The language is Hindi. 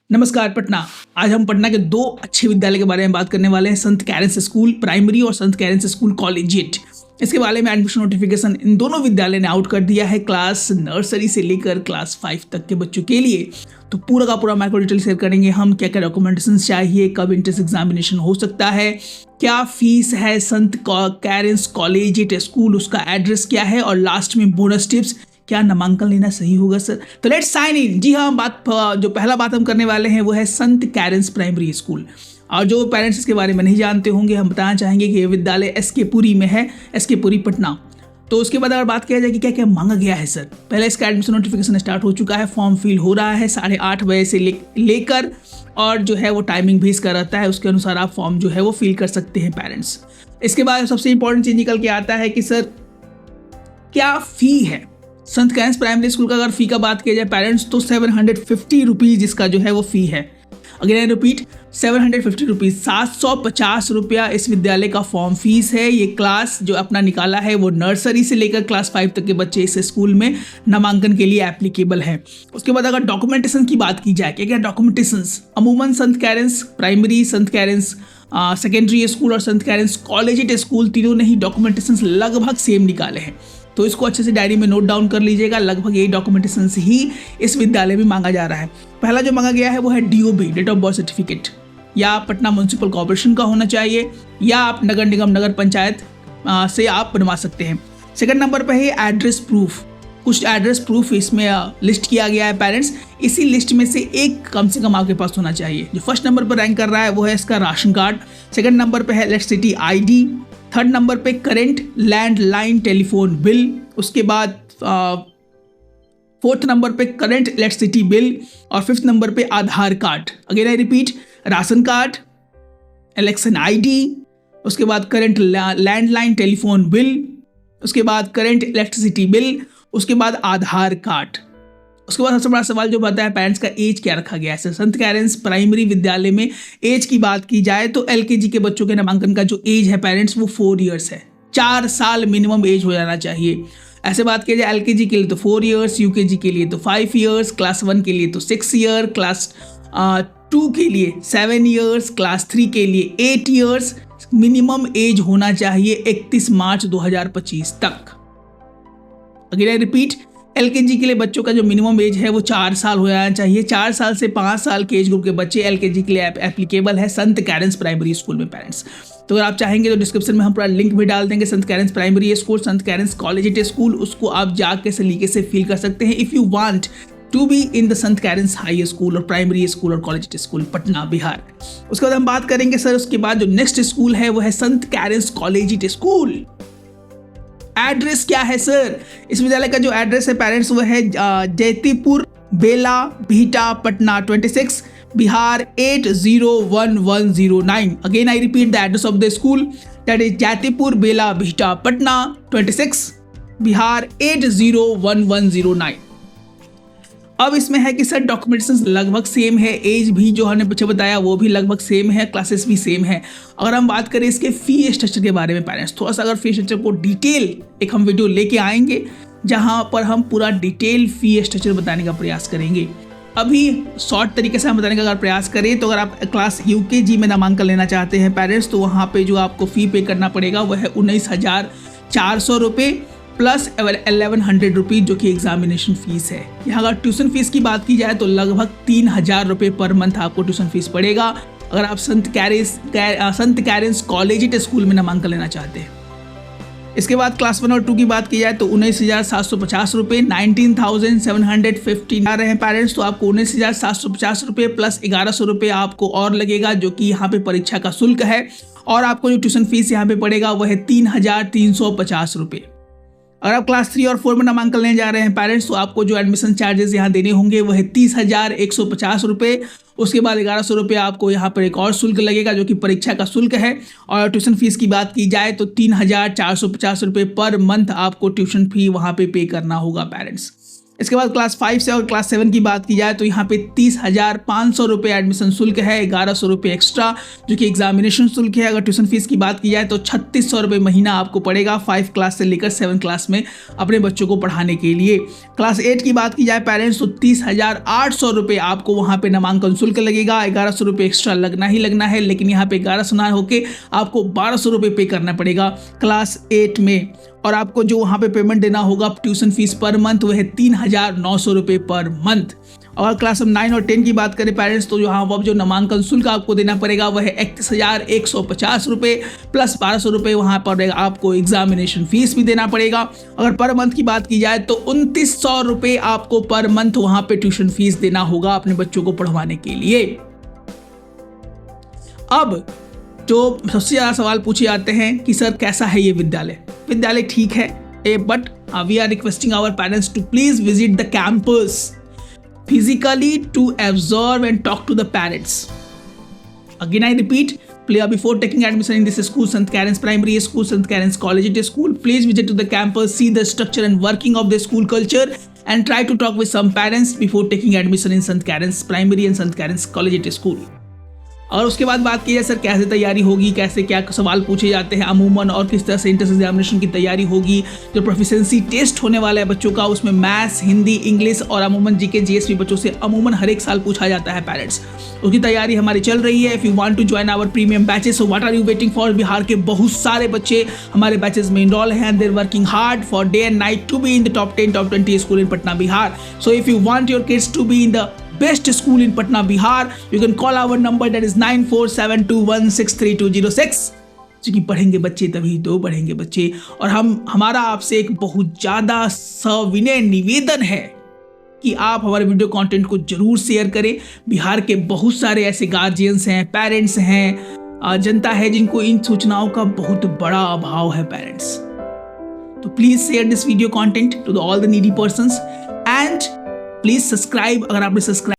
नमस्कार पटना। आज हम पटना के दो अच्छे विद्यालय के बारे में बात करने वाले हैं, संत कैरेंस स्कूल प्राइमरी और संत कैरेंस स्कूल कॉलेजिएट। इसके बारे में एडमिशन नोटिफिकेशन इन दोनों विद्यालय ने आउट कर दिया है क्लास नर्सरी से लेकर क्लास 5 तक के बच्चों के लिए। तो पूरा का पूरा माइक्रो डिटेल शेयर करेंगे हम, क्या क्या डॉक्यूमेंटेशन चाहिए, कब इंट्रेंस एग्जामिनेशन हो सकता है, क्या फीस है संत कैरेंस कॉलेजिएट स्कूल, उसका एड्रेस क्या है, और लास्ट में बोनस टिप्स, क्या नामांकन लेना सही होगा सर। तो लेट्स साइन इन। जी हाँ, जो पहला बात हम करने वाले हैं वो है संत कैरेंस प्राइमरी स्कूल। और जो पेरेंट्स इसके बारे में नहीं जानते होंगे, हम बताना चाहेंगे कि ये विद्यालय एसके पुरी में है, एसके पुरी पटना। तो उसके बाद अगर बात किया जाए कि क्या क्या मांगा गया है सर, पहले इसका एडमिशन नोटिफिकेशन स्टार्ट हो चुका है, फॉर्म फिल हो रहा है 8:30 बजे से लेकर, और जो है वो टाइमिंग भी इसका रहता है, उसके अनुसार आप फॉर्म जो है वो फिल कर सकते हैं पेरेंट्स। इसके बाद सबसे इंपॉर्टेंट चीज निकल के आता है कि सर क्या फी है संत कैरेंस प्राइमरी स्कूल का। अगर फी का बात किया जाए पेरेंट्स, तो 750 रुपीज़ इसका जो है वो फी है। अगेन आई रिपीट, 750 रुपीज़, 750 रुपया इस विद्यालय का फॉर्म फीस है। ये क्लास जो अपना निकाला है वो नर्सरी से लेकर क्लास 5 तक के बच्चे इस स्कूल में नामांकन के लिए एप्लीकेबल है। उसके बाद अगर डॉक्यूमेंटेशन की बात की जाए, क्या क्या डॉक्यूमेंटेशंस, अमूमन संत कैरेंस प्राइमरी, संत कैरेंस सेकेंडरी स्कूल और संत कैरेंस कॉलेजिएट स्कूल, तीनों ने ही डॉक्यूमेंटेशंस लगभग सेम निकाले हैं। तो इसको अच्छे से डायरी में नोट डाउन कर लीजिएगा, लगभग यही डॉक्यूमेंटेशन ही इस विद्यालय में मांगा जा रहा है। पहला जो मांगा गया है वो है DOB, date of birth certificate, या पटना म्युनिसिपल कॉर्पोरेशन का होना चाहिए, या आप नगर निगम नगर पंचायत से आप बनवा सकते हैं। सेकंड नंबर पे है एड्रेस प्रूफ। कुछ एड्रेस प्रूफ इसमें लिस्ट किया गया है पेरेंट्स, इसी लिस्ट में से एक कम से कम आपके पास होना चाहिए। जो फर्स्ट नंबर पर रैंक कर रहा है वो है इसका राशन कार्ड, सेकंड नंबर पे है इलेक्ट्रिसिटी आईडी, थर्ड नंबर पे करंट लैंडलाइन टेलीफोन बिल, उसके बाद फोर्थ नंबर पे करंट इलेक्ट्रिसिटी बिल, और फिफ्थ नंबर पे Aadhaar card. Again I repeat, ration card, election ID, उसके बाद करंट लैंडलाइन टेलीफोन बिल, उसके बाद करंट इलेक्ट्रिसिटी बिल, उसके बाद आधार कार्ड। उसके बाद सबसे बड़ा सवाल जो बनता है पेरेंट्स का, एज क्या रखा गया है। संत कैरेंस प्राइमरी विद्यालय में एज की बात की जाए तो एलकेजी के बच्चों के नामांकन का जो एज है पेरेंट्स वो 4 इयर्स है, 4 साल मिनिमम एज हो जाना चाहिए। ऐसे बात की जाए एलकेजी के लिए तो 4 इयर्स, यूकेजी के लिए तो 5 इयर्स, क्लास 1 के लिए तो 6 ईयर, क्लास 2 के लिए 7 इयर्स, क्लास 3 के लिए 8 इयर्स। मिनिमम एज होना चाहिए 31 मार्च 2025 तक। अगेन आई रिपीट, एलकेजी के लिए बच्चों का जो मिनिमम एज है वो 4 साल हो जाना चाहिए। 4 साल से 5 साल के एज ग्रुप के बच्चे एलकेजी के लिए एप्लीकेबल है संत कैरेंस प्राइमरी स्कूल में पेरेंट्स। तो अगर आप चाहेंगे तो डिस्क्रिप्शन में हम पूरा लिंक भी डाल देंगे, saint Karen's primary school, saint Karen's collegiate school, उसको आप जाके सलीके से फील कर सकते हैं if you want to be in the saint Karen's high school और प्राइमरी स्कूल और कॉलेजिएट स्कूल पटना बिहार। उसके बाद हम बात करेंगे सर, उसके बाद जो नेक्स्ट स्कूल है वो है संत कैरेंस कॉलेजिएट स्कूल। एड्रेस क्या है सर, इस विद्यालय का जो एड्रेस है पेरेंट्स वो है Jaitipur Bela Bhita Patna 26 Bihar 801109। Again I repeat the address of the school, that is Jaitipur Bela Bhita Patna 26 Bihar 801109। अब इसमें है कि सर डॉक्यूमेंटेशन लगभग सेम है, एज भी जो हमने पीछे बताया वो भी लगभग सेम है, क्लासेस भी सेम है। अगर हम बात करें इसके फी स्ट्रक्चर के बारे में पेरेंट्स, थोड़ा सा अगर फी स्ट्रक्चर को डिटेल एक हम वीडियो लेके आएंगे जहां पर हम पूरा डिटेल फी स्ट्रक्चर बताने का प्रयास करेंगे। अभी शॉर्ट तरीके से हम बताने का अगर प्रयास करें तो अगर आप क्लास यूकेजी में नामांकन लेना चाहते हैं पेरेंट्स, तो वहाँ पर जो आपको फ़ी पे करना पड़ेगा वह है 19,400 रुपये प्लस 1100 रुपीज़ जो कि एग्जामिनेशन फीस है। यहाँ अगर ट्यूशन फीस की बात की जाए तो लगभग 3,000 रुपये पर मंथ आपको ट्यूशन फीस पड़ेगा अगर आप संत कैरेंस कॉलेजिएट स्कूल में नामांकन लेना चाहते हैं। इसके बाद क्लास 1 और 2 की बात की जाए तो 19,750 रुपये, 19,750 आ रहे हैं पेरेंट्स, तो आपको 19,750 रुपये प्लस 1,100 रुपये आपको और लगेगा जो कि यहाँ पे परीक्षा का शुल्क है, और आपको जो ट्यूशन फीस यहाँ पे पड़ेगा वह है 3,350 रुपये। अगर आप क्लास 3 और 4 में नामांकन लेने जा रहे हैं पेरेंट्स, तो आपको जो एडमिशन चार्जेस यहाँ देने होंगे वह है 30,150 रुपये। उसके बाद 1,100 रुपये आपको यहाँ पर एक और शुल्क लगेगा जो कि परीक्षा का शुल्क है, और ट्यूशन फीस की बात की जाए तो 3,450 रुपये पर मंथ आपको ट्यूशन फी वहाँ पे करना होगा पेरेंट्स। इसके बाद क्लास 5 से और क्लास 7 की बात की जाए तो यहाँ पे 30,500 रुपये एडमिशन शुल्क है, 1,100 रुपये एक्स्ट्रा जो कि एग्जामिनेशन शुल्क है। अगर ट्यूशन फीस की बात की जाए तो 3,600 रुपये महीना आपको पड़ेगा 5 क्लास से लेकर 7 क्लास में अपने बच्चों को पढ़ाने के लिए। क्लास 8 की बात की जाए पेरेंट्स तो 30,800 रुपये आपको वहाँ पे नामांकन शुल्क लगेगा, 1,100 रुपये एक्स्ट्रा लगना ही लगना है, लेकिन यहाँ पे 1,100 ना होके आपको 1,200 रुपये पे करना पड़ेगा क्लास 8 में। और आपको जो वहाँ पे पेमेंट देना होगा ट्यूशन फीस पर मंथ वह है 3,900 रुपये पर मंथ। और क्लास 9 और 10 की बात करें पेरेंट्स तो यहाँ वह जो नामांकन शुल्क आपको देना पड़ेगा वह है 31,150 रुपये प्लस 1,200 रुपये वहाँ पर आपको एग्जामिनेशन फीस भी देना पड़ेगा। अगर पर मंथ की बात की जाए तो 2,900 रुपये आपको पर मंथ वहाँ पे ट्यूशन फीस देना होगा अपने बच्चों को पढ़वाने के लिए। अब जो सबसे ज़्यादा सवाल पूछे जाते हैं कि सर कैसा है ये विद्यालय। विद्यालय ठीक है but we are requesting our parents to please visit the campus physically to observe and talk to the parents. Again I repeat, before taking admission in this school, St. Karen's Primary School, St. Karen's Collegiate School, please visit to the campus, see the structure and working of the school culture and try to talk with some parents before taking admission in St. Karen's Primary and St. Karen's Collegiate School. और उसके बाद बात की जाए सर कैसे तैयारी होगी, कैसे क्या सवाल पूछे जाते हैं अमूमन और किस तरह से इंट्रेंस एग्जामिनेशन की तैयारी होगी। जो प्रोफिशिएंसी टेस्ट होने वाला है बच्चों का उसमें मैथ्स, हिंदी, इंग्लिश और अमूमन जीके जीएस बच्चों से अमूमन हर एक साल पूछा जाता है पेरेंट्स, उसकी तैयारी हमारी चल रही है। If you want to join our premium batches so what are you waiting for. Bihar के बहुत सारे बच्चे हमारे बैचेस में इनरोल हैं, there working hard for day and night to be in the top 10 top 20 school in Patna Bihar. So if you want your kids to be in the best school in Patna Bihar, you can call our number that is 9472163206। क्योंकि पढ़ेंगे बच्चे तभी तो बढ़ेंगे बच्चे। और हमारा आपसे एक बहुत ज़्यादा सविनय निवेदन है कि आप हमारे वीडियो कंटेंट को जरूर शेयर करें। बिहार के बहुत सारे ऐसे गार्जियंस हैं, पेरेंट्स हैं, जनता है जिनको इन सूचनाओं का बहुत बड़ा अभाव है पेरेंट्स। तो please share this video content to all the needy persons and please subscribe. अगर आपने सब्सक्राइब